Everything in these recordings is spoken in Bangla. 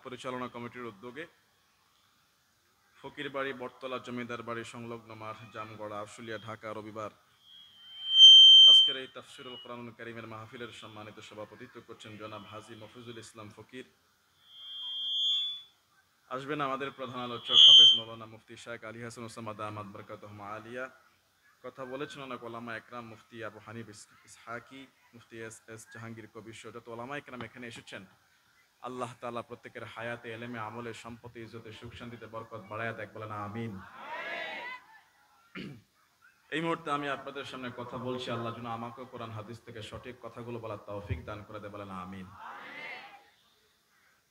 পরিচালনা কমিটির উদ্যোগে ফকির বাড়ি বটতলা জমিদার বাড়ি সংলগ্ন মাঠ জামগড়া আশুলিয়া ঢাকা রবিবার আজকের এই তাফসিরুল কোরআনুল কারীমের মাহফিলের সম্মানিত সভাপতিত্ব করছেন জনাব হাজী মফিজুল ইসলাম ফকির। আসবেন আমাদের প্রধান আলোচক হাফেজ মৌলানা মুফতি শাইখ আলী হাসান ওসামা দামাত বরকাতুহুম আলিয়া। কথা বলেছেন অনেক ওলামা একরাম, মুফতি আবু হানিফ ইসহাকি, মুফতি এস জাহাঙ্গীর কবির সহ যত ওলামা একরাম এখানে এসেছেন। আল্লাহ তাআলা প্রত্যেকের হায়াতে, এলেমে, আমলে, সম্পত্তি, ইজ্জতে, সুখ শান্তিতে বরকত বাড়ায়া দেখ, বলেন আমিন। এই মুহূর্তে আমি আপনাদের সামনে কথা বলছি, আল্লাহ যেন আমাকে কোরআন হাদিস থেকে সঠিক কথাগুলো বলার তৌফিক দান করে দেয়, বলেন আমিন।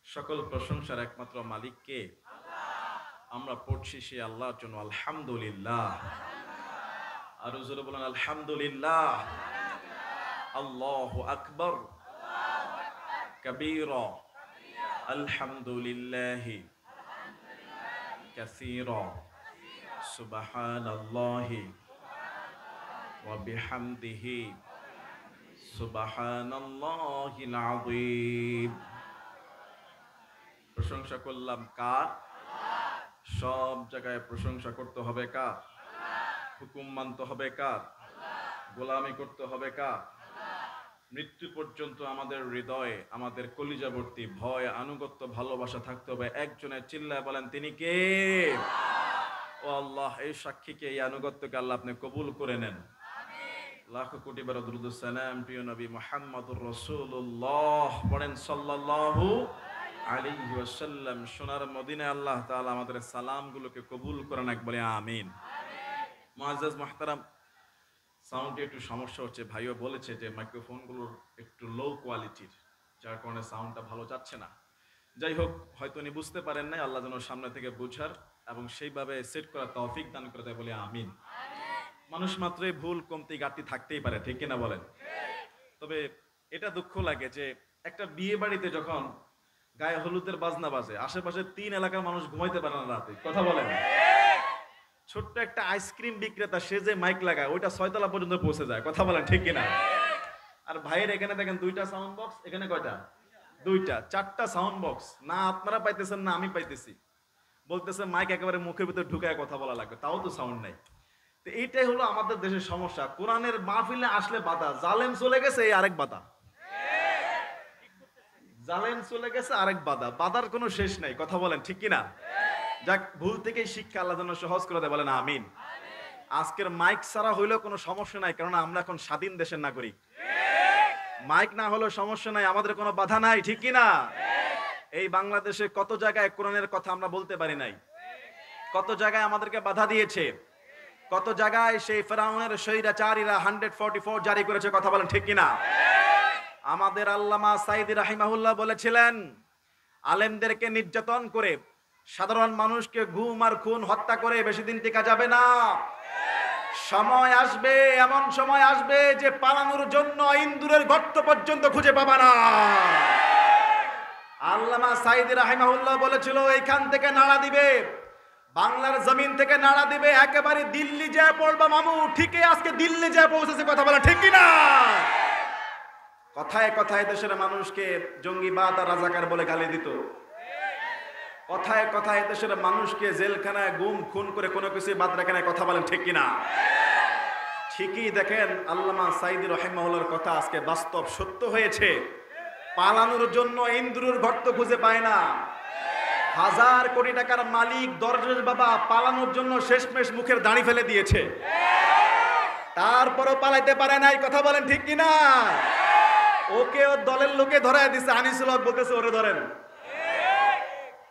সকল প্রশংসার একমাত্র মালিক কে? আমরা পড়ছি সেই আল্লাহর জন্য আলহামদুলিল্লাহ। আর জোরে বলেন আলহামদুলিল্লাহ। আল্লাহু আকবার কাবীরা আলহামদুলিল্লাহি কাসীরা সুবহানাল্লাহি ওয়া বিহামদিহি সুবহানাল্লাহিল আযীম। প্রশংসা করলাম কার? সব জায়গায় প্রশংসা করতে হবে কার? হুকুম মানতে হবে কার? গোলামি করতে হবে কার? মৃত্যু পর্যন্ত আমাদের হৃদয়ে, আমাদের কলিজাবর্তী ভয়, আনুগত্য, ভালোবাসা থাকতে হবে একজনের। চিল্লায় বলেন তিনি কে? ও আল্লাহ, এই সাক্ষীকে, এই আনুগত্যকে আল্লাহ আপনি কবুল করে নেন। লাখ কোটি বার দুরূদ ও সালাম প্রিয় নবী মুহাম্মদুর রাসূলুল্লাহ পড়েন সাল্লাল্লাহু আলাইহি ওয়াসাল্লাম। সোনার মদিনায় আল্লাহ তাআলা আমাদের সালামগুলোকে কবুল করেন, এক বলে আমিন। মুআজ্জাজ মুহতারাম, সাউন্ডে একটু সমস্যা হচ্ছে। ভাইও বলেছে যে মাইক্রোফোনগুলোর একটু লো কোয়ালিটির, যার কারণে সাউন্ডটা ভালো যাচ্ছে না। যাই হোক, হয়তো উনি বুঝতে পারেন নাই, আল্লাহ যেন সামনে থেকে বুঝার এবং সেইভাবে সেট করার তৌফিক দান করে দেয়, বলে আমিন। মানুষ মাত্রই ভুল, কমতি, ঘাটতি থাকতেই পারে, ঠিক কিনা বলেন? তবে এটা দুঃখ লাগে যে একটা বিয়ে বাড়িতে যখন গায়ে হলুদের বাজনা বাজে, আশেপাশে 3 এলাকার মানুষ ঘুমাইতে পারে না রাতে, কথা বলেন। ছোট্ট একটা আইসক্রিম বিক্রেতা সে যে মাইক লাগায়, ওইটা 6 তলা পর্যন্ত পৌঁছে যায়, কথা বলেন ঠিক কিনা? আর ভাইয়ের এখানে দেখেন 2টা সাউন্ড বক্স, এখানে কয়টা? 2টা, 4টা সাউন্ড বক্স। না আপনারা পাইতেছেন না আমি পাইতেছি, বলতেছে মাইক একেবারে মুখের ভিতরে ঢুকায় কথা বলা লাগবে, তাও তো সাউন্ড নাই। তো এইটাই হলো আমাদের দেশের সমস্যা। কোরআনের মাহফিলে আসলে বাধা, জালেম চলে গেছে এই আরেক বাধা, জালেম চলে গেছে আরেক বাধা, বাধার কোনো শেষ নাই, কথা বলেন ঠিক কিনা? যাক, ভুল থেকেই শিক্ষা আল্লাহ যেন সহজ করে দেয়, বলেন আমিন। আজকের মাইক ছাড়া হইলেও কোনো সমস্যা নাই, কারণ আমরা এখন স্বাধীন দেশের নাগরিক। মাইক না হলেও সমস্যা নাই, আমাদের কোনো বাধা নাই, ঠিক কিনা? এই বাংলাদেশে কত জায়গায় কোরআনের কথা আমরা বলতে পারি নাই, কত জায়গায় আমাদেরকে বাধা দিয়েছে, কত জায়গায় সেই ফেরাউনের স্বৈরাচারীরা 144 জারি করেছে, কথা বলেন ঠিক কিনা? আমাদের আল্লামা সাইদি রাহিমাহুল্লাহ বলেছিলেন, আলেমদেরকে নির্যাতন করে, সাধারণ মানুষকে গুম আর খুন হত্যা করে বেশি দিন টিকা যাবে না। সময় আসবে, এমন সময় আসবে যে পালানোর জন্য ইন্দুরের গর্ত পর্যন্ত খুঁজে পাবা না। আল্লামা সাইদি রাহিমাহুল্লাহ বলেছিল, এইখান থেকে নাড়া দিবে, বাংলার জমিন থেকে নাড়া দিবে, একেবারে দিল্লি যায় পড়বা মামু। ঠিকই আজকে দিল্লি যায় পৌঁছেছে, কথা বলা ঠিক কিনা? কথায় কথায় দেশের মানুষকে জঙ্গিবাদ আর রাজাকার বলে গালি দিত, কথায় কথায় দেশের মানুষকে জেলখানায় গুম খুন করে কোনো কিছু বাদ রাখে না, কথা বলেন ঠিক কিনা? ঠিকই দেখেন, আল্লামা সাইদি রাহিমাহুল্লাহর কথা আজকে বাস্তব সত্য হয়েছে। পালানোর জন্য ইন্দ্রুর গর্ত খুঁজে পায় না। 1000 কোটি টাকার মালিক দরজের বাবা পালানোর জন্য শেষমেশ মুখের দাড়ি ফেলে দিয়েছে, তারপরও পালাইতে পারে নাই, কথা বলেন ঠিক কিনা? ওকে ওর দলের লোকে ধরায় দিছে, আনিসুল হক বলতেছে ওরে ধরেন,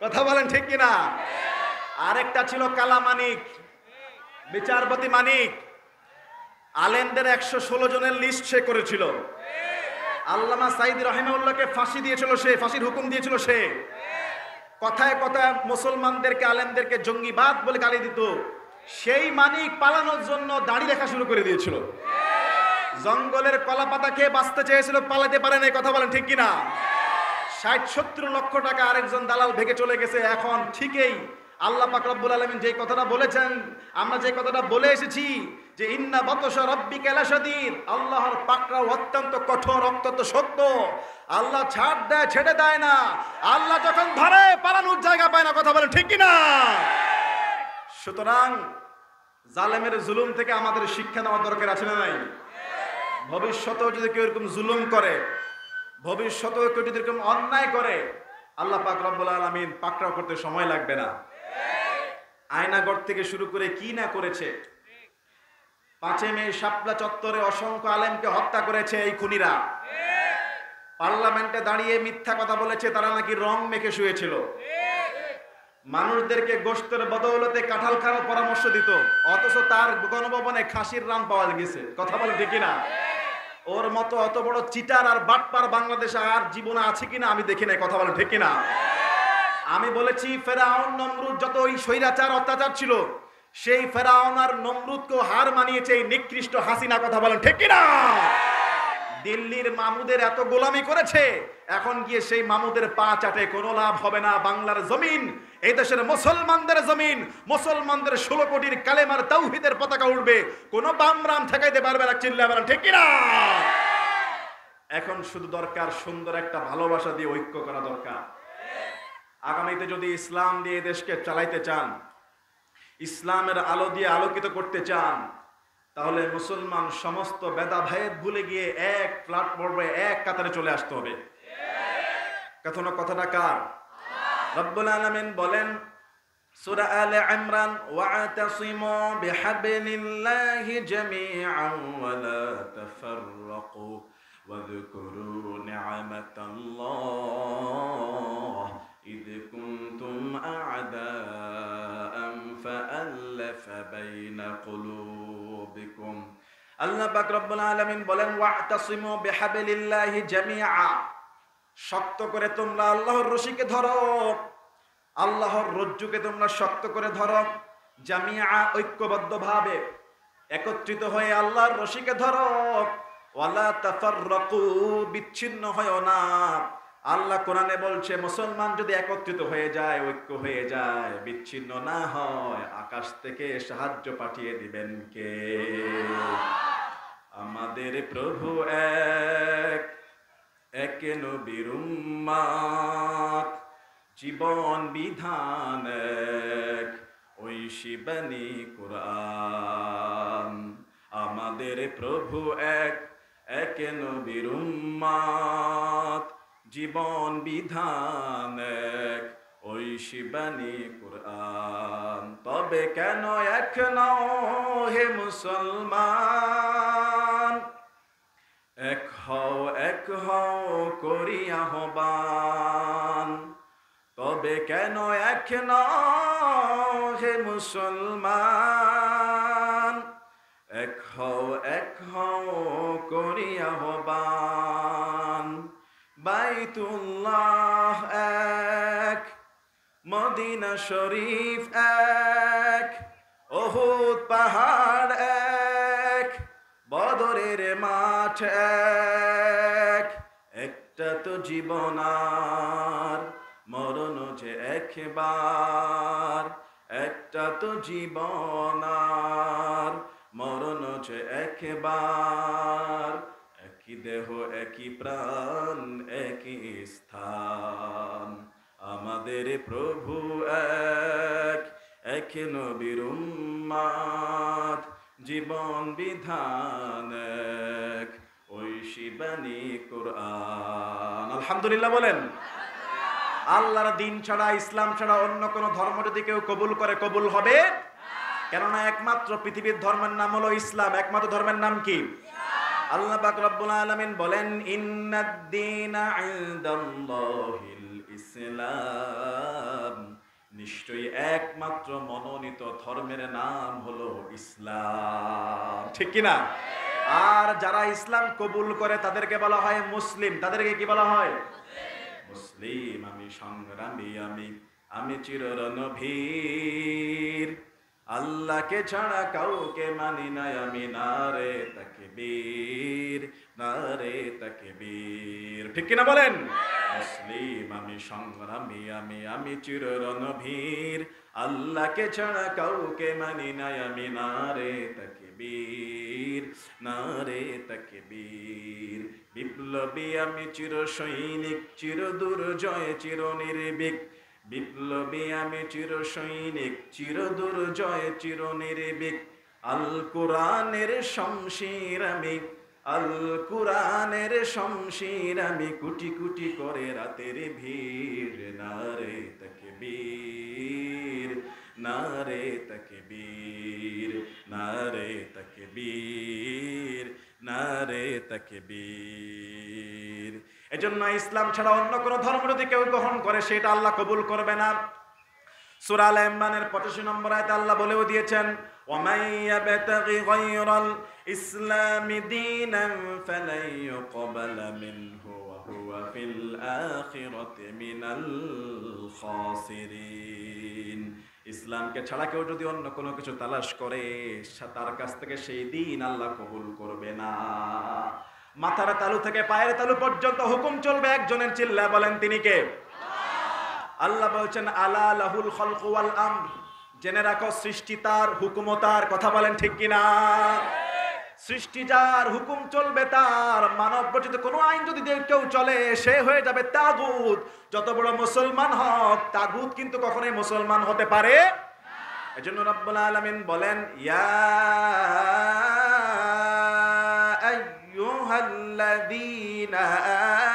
কথা বলেন ঠিক কিনা? আরেকটা ছিল কালা মানিক, বিচারপতি মানিক, আলেমদের 116 জনের লিস্ট সে করেছিল। আল্লামা সাইদি রাহিমাহুল্লাহকে ফাঁসি দিয়েছিল সে, ফাঁসির হুকুম দিয়েছিল সে। কথায় কথায় মুসলমানদেরকে, আলেমদেরকে জঙ্গিবাদ বলে গালি দিত। সেই মানিক পালানোর জন্য দাড়ি লেখা শুরু করে দিয়েছিল, জঙ্গলের কলা পাতা খেয়ে বাঁচতে চেয়েছিল, পালাতে পারে নাই, কথা বলেন ঠিক কিনা? 60-70 লক্ষ টাকা আরেকজন দালাল ভেঙে চলে গেছে। এখন ঠিকই আল্লাহ পাক রব্বুল আলামিন যে কথাটা বলেছেন, আমরা যে কথাটা বলে এসেছি যে ইন্না বাতশা রাব্বিকা লাশাদীদ, আল্লাহর পাকড়াও অত্যন্ত কঠোর, অত্যন্ত শক্ত। আল্লাহ ছাড় দেয়, ছেড়ে দেয় না। আল্লাহ যখন ধরে না, কথা বলেন ঠিক কিনা? সুতরাং জালেমের জুলুম থেকে আমাদের শিক্ষা নেওয়ার দরকার আছে না নাই? ভবিষ্যতেও যদি কেউ এরকম জুলুম করে, ভবিষ্যতেও কেউ যদি এরকম অন্যায় করে, আল্লাহ পাক রব্বুল আলামিন পাকড়াও করতে সময় লাগবে না। আয়নাগর থেকে শুরু করে কি না করেছে। 5 মে শাপলা চত্বরে অসংখ্য আলেমকে হত্যা করেছে এই খুনিরা। পার্লামেন্টে দাঁড়িয়ে মিথ্যা কথা বলেছে তারা নাকি রং মেখে শুয়েছিল। মানুষদেরকে গোশতের বদৌলতে কাঁঠাল খাওয়ার পরামর্শ দিত, অথচ তার গণভবনে খাসির রান পাওয়া গেছে। কথা বলে ঠিক কিনা? ওর মতো অত বড় চিটার আর বাটপার বাংলাদেশে আর জীবনে আছে কিনা আমি দেখি নাই। কথা বলে ঠিক কিনা? আমি বলেছি ফেরাউন নমরুদ যত ওই স্বৈরাচার অত্যাচার ছিল, সেই ফেরাউন আর নমরুদকেও হার মানিয়েছে এই নিকৃষ্ট হাসিনা। কথা বলেন ঠিক কিনা? দিল্লির মামুদের এত গোলামি করেছে, এখন গিয়ে সেই মামুদের পা চাটে কোনো লাভ হবে না। বাংলার জমিন, এই দেশের মুসলমানদের জমিন, মুসলমানদের 16 কোটির কালেমার তাওহীদের পতাকা উঠবে, কোনো বামরাম ঠেকাইতে পারবে না। চিল্লা বলেন ঠিক কিনা? এখন শুধু দরকার সুন্দর একটা ভালোবাসা দিয়ে ঐক্য করা দরকার। আগামীতে যদি ইসলাম দিয়ে দেশকে চালাইতে চান, ইসলামের আলো দিয়ে আলোকিত করতে চান, তাহলে মুসলমান সমস্ত ভেদাভেদ ভুলে গিয়ে এক প্ল্যাটফর্মে এক কাতারে চলে আসতে হবে। কথাটা কার? রব্বুল আলামিন বলেন সূরা আলে ইমরান, ওয়া'তাসিমু বিহাবলিল্লাহি জামিআন ওয়া লা তাফাররাকু ওয়াযকুরু নি'মাতাল্লাহ ইয কুনতুম আ'দাআন ফাআল্লাফা বাইনা কুলুবিকুম। আল্লাহ পাক রব্বুল আলামিন বলেন ওয়া'তাসিমু বিহাবলিল্লাহি জামিআ, শক্ত করে তোমরা আল্লাহর রশিকে ধরো, আল্লাহর রজ্জুকে তোমরা শক্ত করে ধরো। জামিআ, ঐক্যবদ্ধভাবে একত্রিত হয়ে আল্লাহর রশিকে ধরো। ওয়ালা তাফাররাকু, বিচ্ছিন্ন হয়ো না। আল্লাহ কোরআনে বলছে মুসলমান যদি একত্রিত হয়ে যায়, ঐক্য হয়ে যায়, বিচ্ছিন্ন না হয়, আকাশ থেকে সাহায্য পাঠিয়ে দিবেন কে? আমাদের প্রভু এক, একে নবীর উম্মত, জীবন বিধান এক, ঐশী বাণী কুরআন। আমাদের প্রভু এক, একে নবীর উম্মত, জীবন বিধান এক, ঐশী বাণী কুরআন। তবে কেন এক নও হে মুসলমান? এক হও করি আহ্বান। তবে কেন এক নও হে মুসলমান? এক হও করি আহ্বান। বাইতুল্লাহ এক, মদিনা শরীফ এক, উহুদ পাহাড় এক, বদরের মাঠ এক। একটা তো জীবন আর মরণ যে একবার, একটা তো জীবন আর মরণ যে একবার। একই দেহ একই প্রাণ একই স্থান, আমাদের প্রভু এক, এক নবীর উম্মত, জীবন বিধান এক, ঐশী বাণী কুরআন। আলহামদুলিল্লাহ বলেন। আল্লাহর দিন ছাড়া, ইসলাম ছাড়া অন্য কোন ধর্ম যদি কেউ কবুল করে, কবুল হবে? কেননা একমাত্র পৃথিবীর ধর্মের নাম হলো ইসলাম। একমাত্র ধর্মের নাম কি? আল্লাহ পাক রব্বুল আলামিন বলেন ইন্নাদ-দীনা ইনদাল্লাহিল ইসলাম, নিশ্চয়ই একমাত্র মনোনীত ধর্মের নাম হলো ইসলাম। ঠিক কিনা? আর যারা ইসলাম কবুল করে তাদেরকে বলা হয় মুসলিম। তাদেরকে কি বলা হয়? মুসলিম। আমি সংগ্রামী, আমি চিররণভীর, আল্লাহকে ছাড়া কাউকে মানি না আমি। নারে তাকবীর, নারে তাকবীর। ঠিক কিনা বলেন? মুসলিম আমি সংগ্রামী, আমি চিররণভীর, আল্লাহকে ছাড়া কাউকে মানি না আমি। নারে তাকবীর, নারে তাকবীর। বিপ্লবী আমি চির সৈনিক, চির দুর্জয় চির নির্ভীক, বিপ্লবী আমি চির সৈনিক, চির দুর্জয় চির নির্ভীক, আল কোরআনের শমশির আমি, আল কোরআনের শমশির আমি, কুটি কুটি করে রাতের ভিড়, নারে তাকবীর, নারে তাকবীর, নারে তাকবীর, নারে তাকবীর। এজন্য ইসলাম ছাড়া অন্য কোন ধর্ম যদি কেউ গ্রহণ করে সেটা আল্লাহ কবুল করবে না। সূরা আলে ইমরানের 85 নম্বর আয়াতে আল্লাহ বলেও দিয়েছেন, ওয়ামান ইয়াবতাগি গায়রাল ইসলামি দীনান ফালান ইউকবালা মিনহু ওয়া হুয়া ফিল আখিরাতি মিনাল খাসিরিন। ইসলামকে ছাড়া কেউ যদি অন্য কোনো কিছু তালাশ করে তার কাছ থেকে সেই দিন আল্লাহ কবুল করবে না। মাথার তালু থেকে পায়ের তালু পর্যন্ত হুকুম চলবে একজনের, চিল্লায় বলেন তিনি কে? আল্লাহ বলছেন আলা লাহুল খালকু ওয়াল আমর, জেনে রাখো সৃষ্টি তার, হুকুমও তার। কথা বলেন ঠিক কিনা? সৃষ্টি যার, হুকুম চলবে তার। মানব রচিত কোনো আইন যদি কেউ চলে সে হয়ে যাবে তাগুত। যত বড় মুসলমান হোক, তাগুত কিন্তু কখনোই মুসলমান হতে পারে। এজন্য রব্বুল আলামিন বলেন, ইয়া আইয়ুহাল্লাযীনা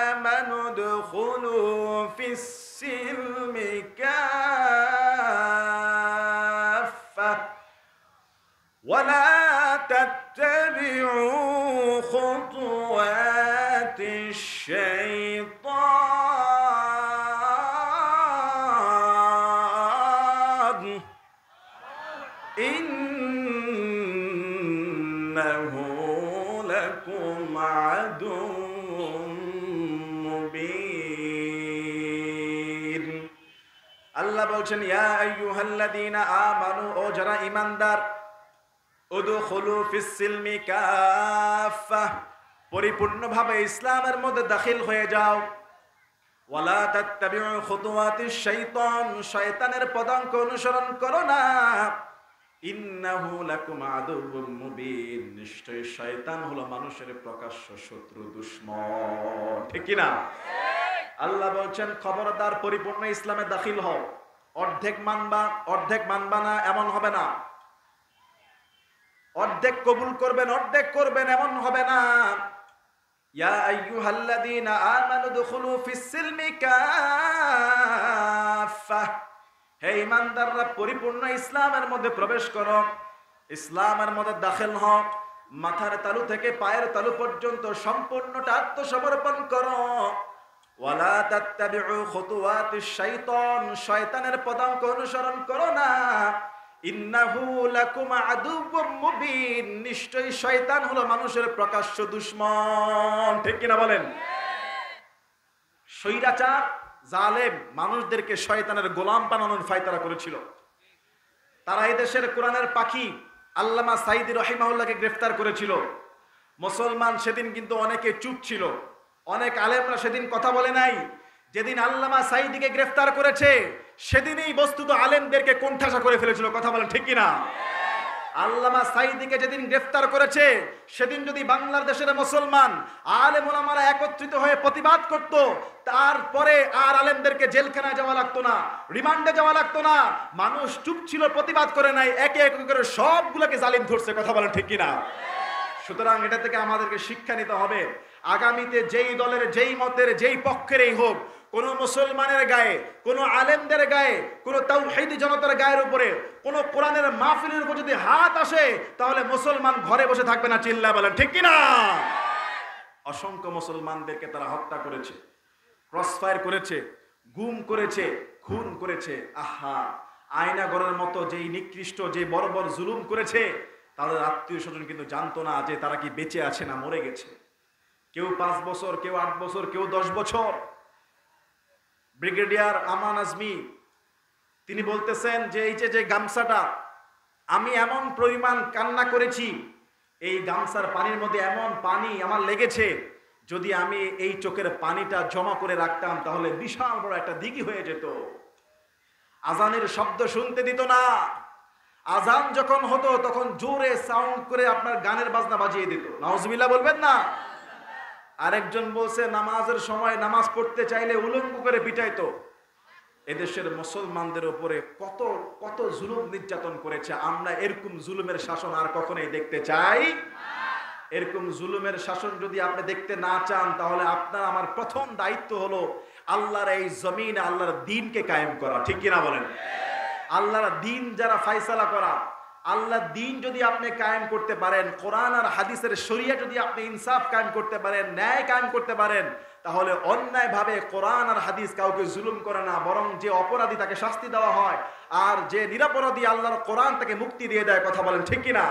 আমানু দুখুলু ফিস সিলমি কাফা ওয়া লা তাত্তাবিউ খুতুওয়াতিশ শাইতান ইন্নাহু লাকুম আদুউম মুবিন। আল্লাহ বলছেন, ইয়া আইয়ুহাল্লাযীনা আমানু, ও যারা ঈমানদার, উদখুলু ফিস সিলমি কাফা, পরিপূর্ণভাবে ইসলামের মধ্যে দাখিল হয়ে যাও। ওয়ালা তাত্তাবিউ খুতুওয়াতিশ শাইতান, শয়তানের পদাঙ্ক অনুসরণ করো না। ইন্নাহু লাকুম আদুউম মুবিন, নিশ্চয় শয়তান হলো মানুষের প্রকাশ্য শত্রু, দুশমন। ঠিক কি না? আল্লাহ বলছেন, খবরদার পরিপূর্ণ ইসলামে দাখিল হও। অর্ধেক মানবা অর্ধেক মানবা না এমন হবে না। অর্ধেক কবুল করবেন অর্ধেক করবেন এমন হবে না। ইয়া আইয়ুহাল্লাযীনা আমানু দুখুলু ফিস সিলমি কাফা, হে ঈমানদাররা পরিপূর্ণ ইসলামের মধ্যে প্রবেশ করো, ইসলামের মধ্যে দাখিল হও। মাথার তালু থেকে পায়ের তালু পর্যন্ত সম্পূর্ণটা আত্মসমর্পণ করো। ওয়ালা তাত্তাবিউ খুতুওয়াতিশ শাইতান, শয়তানের পদাঙ্ক অনুসরণ করো না। ইন্নাহু লাকুম আদুউম মুবিন, নিশ্চয়ই শয়তান হলো মানুষের প্রকাশ্য দুশমন। ঠিক কিনা বলেন? স্বৈরাচার জালেম মানুষদেরকে শয়তানের গোলাম বানানোর ফায়তারা করেছিল। তারা এই দেশের কোরআনের পাখি আল্লামা সাঈদী রাহিমাহুল্লাহকে গ্রেফতার করেছিল। মুসলমান সেদিন কিন্তু অনেকে চুপ ছিল, অনেক আলেমরা সেদিন কথা বলে নাই। যেদিন আল্লামা সাঈদীকে গ্রেফতার করেছে সেদিনই বস্তুত আলেমদেরকে কোণঠাসা করে ফেলেছিল। কথা বলেন ঠিক কিনা? আল্লামা সাঈদীকে যেদিন গ্রেফতার করেছে সেদিন যদি বাংলাদেশের মুসলমান আলেম ওলামারা একত্রিত হয়ে প্রতিবাদ করত, তারপরে আর আলেমদেরকে জেলখানায় যাওয়া লাগতো না, রিমান্ডে যাওয়া লাগতো না। মানুষ চুপ ছিল, প্রতিবাদ করে নাই, একে একে করে সবগুলোকে জালিম ধরছে। কথা বলেন ঠিক কিনা? সুতরাং এটা থেকে আমাদেরকে শিক্ষা নিতে হবে। আগামীতে যেই দলের, যেই মতের, যেই পক্ষেরই হোক, কোন মুসলমানের গায়ে, কোন আলেমদের গায়ে, কোন তাওহীদি জনতার গায়ের উপরে, কোন কোরআনের মাহফিলের উপর যদি হাত আসে তাহলে মুসলমান ঘরে বসে থাকবে না। চিল্লা বলেন ঠিক কিনা? অসংখ্য মুসলমানদেরকে তারা হত্যা করেছে, ক্রসফায়ার করেছে, গুম করেছে, খুন করেছে। আহা, আয়নাগরের মতো যেই নিকৃষ্ট, যে বর্বর জুলুম করেছে, তাদের আত্মীয় স্বজন কিন্তু জানতো না যে তারা কি বেঁচে আছে না মরে গেছে। কেউ 5 বছর, কেউ 8 বছর, কেউ 10 বছর। ব্রিগেডিয়ার আমান আজমি তিনি বলতেছেন যে এই যে গামছাটা, আমি এমন পরিমাণ কান্না করেছি, এই গামছার পানির মধ্যে এমন পানি আমার লেগেছে, যদি আমি এই চোখের পানিটা জমা করে রাখতাম তাহলে বিশাল বড় একটা দিঘি হয়ে যেত। আজানের শব্দ শুনতে দিত না। আজান যখন হতো তখন জোরে সাউন্ড করে আপনার গানের বাজনা বাজিয়ে দিত। নাউজুবিল্লাহ বলবেন না? আরেকজন বলছে নামাজের সময় নামাজ পড়তে চাইলে উলঙ্গ করে পিটাইতো। এদেশের মুসলমানদের উপরে কত কত জুলুম নির্যাতন করেছে। আমরা এরকম জুলুমের শাসন আর কখনোই দেখতে চাই। এরকম জুলুমের শাসন যদি আপনি দেখতে না চান, তাহলে আপনার আমার প্রথম দায়িত্ব হলো আল্লাহর এই জমিনে আল্লাহর দ্বীনকে কায়েম করা। ঠিক কিনা বলেন? আল্লাহর দ্বীন যারা ফায়সালা করা, আল্লাহর দ্বীন যদি আপনি কায়েম করতে পারেন, কোরআন আর হাদিসের শরিয়া যদি আপনি ইনসাফ কায়েম করতে পারেন, ন্যায় কায়েম করতে পারেন, তাহলে অন্যায়ভাবে কোরআন আর হাদিস কাউকে জুলুম করে না, বরং যে অপরাধী তাকে শাস্তি দেওয়া হয়, আর যে নিরপরাধী আল্লাহর কোরআন তাকে মুক্তি দিয়ে দেয়। কথা বলেন ঠিক কিনা?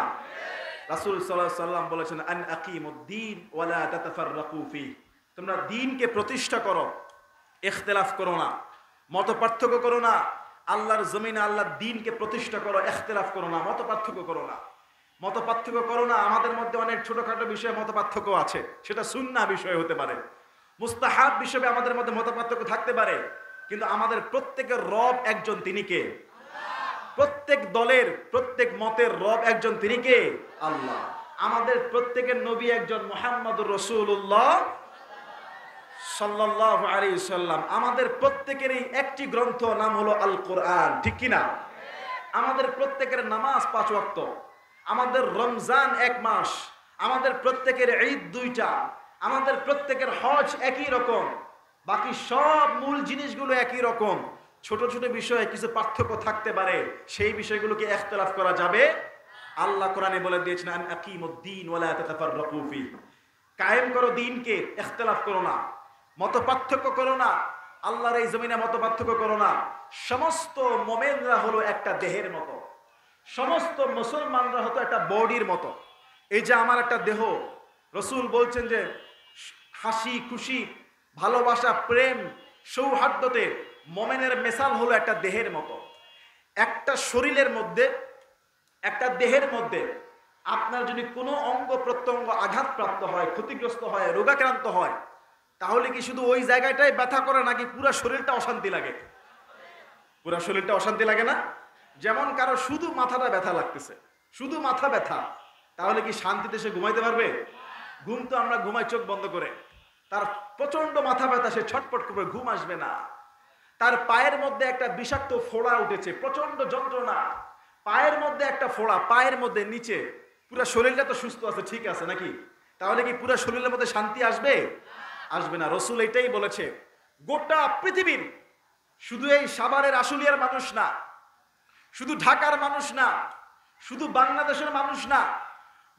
রাসূল সাল্লাল্লাহু আলাইহি ওয়াসাল্লাম বলেছেন, আন আকিমুদ্দীন ওয়া লা তাতাফাররাকু ফি, তোমরা দ্বীনকে প্রতিষ্ঠা করো, ইখতিলাফ করো না, মত পার্থক্য করো না। আল্লাহর জমিনে আল্লাহর দ্বীনকে প্রতিষ্ঠা করো, ইখতিলাফ করো না, মত পার্থক্য করো না। মত পার্থক্য করো না। আমাদের মধ্যে অনেক ছোটখাটো বিষয়ে মত পার্থক্য আছে, সেটা সুন্নাহ বিষয় হতে পারে, মুস্তাহাব বিষয়ে আমাদের মধ্যে মত পার্থক্য থাকতে পারে, কিন্তু আমাদের প্রত্যেকের রব একজন, তিনি কে? প্রত্যেক দলের প্রত্যেক মতের রব একজন, তিনি কে? আল্লাহ। আমাদের প্রত্যেকের নবী একজন, মুহাম্মদুর রাসূলুল্লাহ সাল্লাল্লাহু আলাইহি সাল্লাম। আমাদের প্রত্যেকেরই একটি গ্রন্থ, নাম হলো আল কোরআন। ঠিক কিনা? আমাদের প্রত্যেকের নামাজ 5 ওয়াক্ত, আমাদের রমজান 1 মাস, আমাদের প্রত্যেকের ঈদ 2টা, আমাদের প্রত্যেকের হজ একই রকম, বাকি সব মূল জিনিসগুলো একই রকম। ছোট ছোট বিষয়ে কিছু পার্থক্য থাকতে পারে, সেই বিষয়গুলোকে ইখতিলাফ করা যাবে। আল্লাহ কোরআনে বলে দিয়েছেন, আন আকিমুদ্দীন ওয়া লা তাতাফাররাকু ফি, কায়েম করো দ্বীনকে, ইখতিলাফ করো না, মত পার্থক্য করো না। আল্লাহর এই জমিনে মত পার্থক্য করো না। সমস্ত মুমিনরা হলো একটা দেহের মতো, সমস্ত মুসলমানরা হতো একটা বডির মতো। এই যে আমার একটা দেহ, রাসূল বলছেন যে হাসি খুশি ভালোবাসা প্রেম সৌহার্দ্যতে মুমিনের মিসাল হলো একটা দেহের মতো। একটা শরীরের মধ্যে, একটা দেহের মধ্যে আপনার যদি কোনো অঙ্গ প্রত্যঙ্গ আঘাতপ্রাপ্ত হয়, ক্ষতিগ্রস্ত হয়, রোগাক্রান্ত হয়, তাহলে কি শুধু ওই জায়গাটাই ব্যথা করে, নাকি পুরো শরীরটা অশান্তি লাগে? পুরো শরীরটা অশান্তি লাগে না? যেমন কারো শুধু মাথাটা ব্যথা লাগতেছে, শুধু মাথা ব্যথা, তাহলে কি শান্তিতে সে ঘুমাইতে পারবে? ঘুম তো আমরা ঘুমাই চোখ বন্ধ করে। তার প্রচন্ড মাথা ব্যথা, সে ছটপট করে ঘুম আসবে না। তার পায়ের মধ্যে একটা বিষাক্ত ফোড়া উঠেছে, প্রচন্ড যন্ত্রণা, পায়ের মধ্যে একটা ফোড়া, পায়ের মধ্যে নিচে, পুরো শরীরটা তো সুস্থ আছে, ঠিক আছে নাকি? তাহলে কি পুরো শরীরের মধ্যে শান্তি আসবে? আসবে না। রাসূল এটাই বলেছে, গোটা পৃথিবীর, শুধু এই সাভারের আশুলিয়ার মানুষ না, শুধু ঢাকার মানুষ না, শুধু বাংলাদেশের মানুষ না,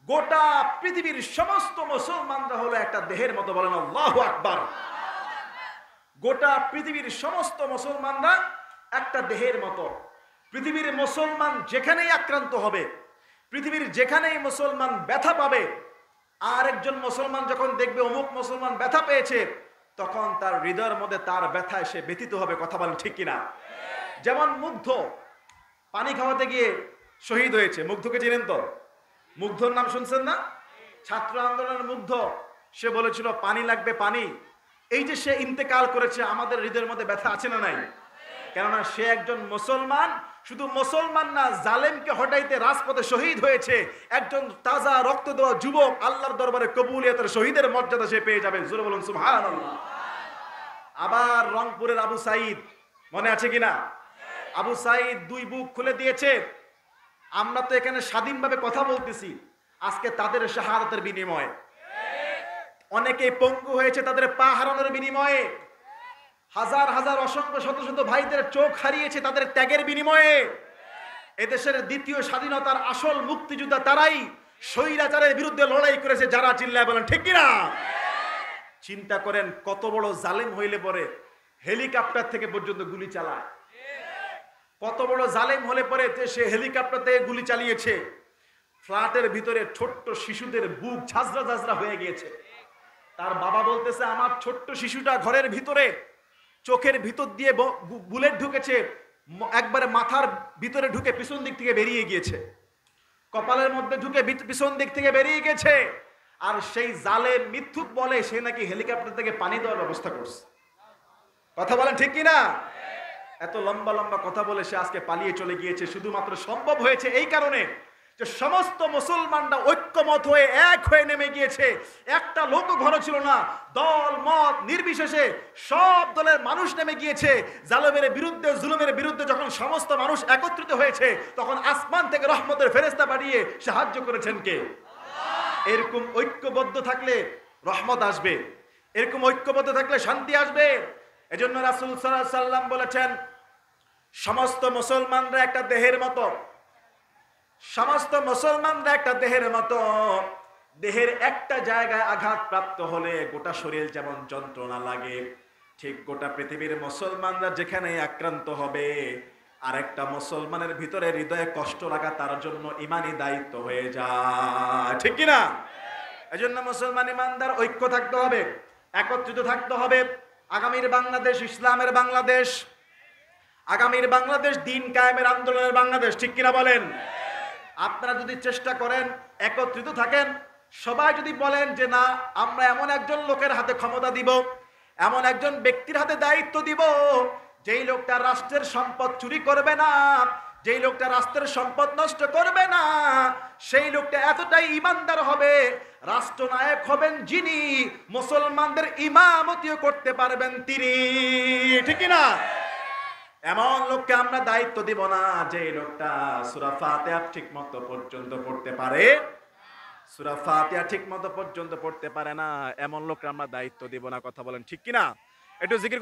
গোটা পৃথিবীর সমস্ত মুসলমানরা হলো একটা দেহের মতো। বলেন আল্লাহু আকবার। গোটা পৃথিবীর সমস্ত মুসলমানরা একটা দেহের মতো। পৃথিবীর মুসলমান যেখানেই আক্রান্ত হবে, পৃথিবীর যেখানেই মুসলমান ব্যথা পাবে, আর একজন মুসলমান যখন দেখবে অমুক মুসলমান ব্যথা পেয়েছে, তখন তার হৃদয়ের মধ্যে তার ব্যথায় সে ব্যথিত হবে। কথা বলেন ঠিক কিনা? যেমন মুগ্ধ পানি খাওয়াতে গিয়ে শহীদ হয়েছে। মুগ্ধকে চিনেন তো? মুগ্ধর নাম শুনছেন না? ছাত্র আন্দোলনের মুগ্ধ, সে বলেছিল পানি লাগবে পানি। এই যে সে ইন্তেকাল করেছে, আমাদের হৃদয়ের মধ্যে ব্যথা আছে না নাই? কেননা সে একজন মুসলমান, শুধু মুসলমান না, জালেমকে হটাইতে রাজপথে শহীদ হয়েছে। একজন তাজা রক্ত দেওয়া যুবক, আল্লাহর দরবারে কবুলিয়তের শহীদের মর্যাদা সে পেয়ে যাবে। জোরে বলুন সুবহানাল্লাহ। আবার রংপুরের আবু সাঈদ, মনে আছে কিনা? আবু সাঈদ 2 বুক খুলে দিয়েছে। আমরা তো এখানে স্বাধীনভাবে কথা বলতেছি, আজকে তাদের শাহাদাতের বিনিময়ে। অনেকেই পঙ্গু হয়েছে তাদের পা হারানোর বিনিময়ে। হাজার হাজার অসংখ্য শত শত ভাইদের চোখ হারিয়েছে তাদের ত্যাগের বিনিময়ে। এদেশের দ্বিতীয় স্বাধীনতার আসল মুক্তিযোদ্ধা তারাই, স্বৈরাচারের বিরুদ্ধে লড়াই করেছে যারা। চিল্লায় বলেন ঠিক কিনা? চিন্তা করেন কত বড় জালেম হইলে পরে হেলিকপ্টার থেকে পর্যন্ত গুলি চালায়। কত বড় জালেম হলে পরে সে হেলিকপ্টার থেকে গুলি চালিয়েছে। ফ্ল্যাটের ভিতরে ছোট্ট শিশুদের বুক ঝাঁঝরা ঝাঁঝরা হয়ে গিয়েছে। তার বাবা বলতেছে, আমার ছোট্ট শিশুটা ঘরের ভিতরে, চোখের ভিতর দিয়ে বুলেট ঢুকেছে, একবারে মাথার ভিতরে ঢুকে পিছন দিক থেকে বেরিয়ে গিয়েছে, কপালের মধ্যে ঢুকে পিছন দিক থেকে বেরিয়ে গেছে। আর সেই জালেম মিথ্যুক বলে সে নাকি হেলিকপ্টার থেকে পানি দেওয়ার ব্যবস্থা করছে। কথা বলেন ঠিক কিনা? এত লম্বা লম্বা কথা বলে সে আজকে পালিয়ে চলে গিয়েছে। শুধুমাত্র সম্ভব হয়েছে এই কারণে যে সমস্ত মুসলমানরা ঐক্যমত হয়ে এক হয়ে নেমে গিয়েছে, একটা লোকও ঘর ছিল না, দল মত নির্বিশেষে সব দলের মানুষ নেমে গিয়েছে জালেমের বিরুদ্ধে, জুলুমের বিরুদ্ধে। যখন সমস্ত মানুষ একত্রিত হয়েছে তখন আসমান থেকে রহমতের ফেরেশতা পাঠিয়ে সাহায্য করেছেন কে? এরকম ঐক্যবদ্ধ থাকলে রহমত আসবে, এরকম ঐক্যবদ্ধ থাকলে শান্তি আসবে। এজন্য রাসূল সাল্লাল্লাহু আলাইহি সাল্লাম বলেছেন, সমস্ত মুসলমানরা একটা দেহের মতো, সমস্ত মুসলমানরা একটা দেহের মতো। দেহের একটা জায়গায় আঘাত প্রাপ্ত হলে গোটা শরীর যেমন যন্ত্রণা লাগে, ঠিক গোটা পৃথিবীর মুসলমানরা যেখানে আক্রান্ত হবে, আরেকটা মুসলমানের ভিতরে হৃদয়ে কষ্ট লাগা তার জন্য ইমানি দায়িত্ব হয়ে যায়, ঠিক কিনা? এজন্য মুসলমান ইমানদার ঐক্য থাকতে হবে, একত্রিত থাকতে হবে। আগামীর বাংলাদেশ ইসলামের বাংলাদেশ, আগামীর বাংলাদেশ দিন কায়েমের আন্দোলনের বাংলাদেশ, ঠিক কিনা বলেন? আপনারা যদি চেষ্টা করেন, একত্রিত থাকেন, সবাই যদি বলেন যে না আমরা এমন একজন লোকের হাতে ক্ষমতা দিব, এমন একজন ব্যক্তির হাতে দায়িত্ব দিব, যেই লোকটা রাষ্ট্রের সম্পদ চুরি করবে না, যেই লোকটা রাষ্ট্রের সম্পদ নষ্ট করবে না, সেই লোকটা এতটাই ইমানদার হবে, রাষ্ট্রনায়ক হবেন যিনি, মুসলমানদের ইমামতিও করতে পারবেন তিনি, ঠিক না? এমন লোককে আমরা দায়িত্ব দিব না যে লোকটা সূরা ফাতিহা ঠিক মতো পর্যন্ত পড়তে পারে, সূরা ফাতিহা ঠিক মতো পর্যন্ত পড়তে পারে না, এমন লোককে আমরা দায়িত্ব দিব না। কথা বলেন ঠিক কিনা? একটু জিকির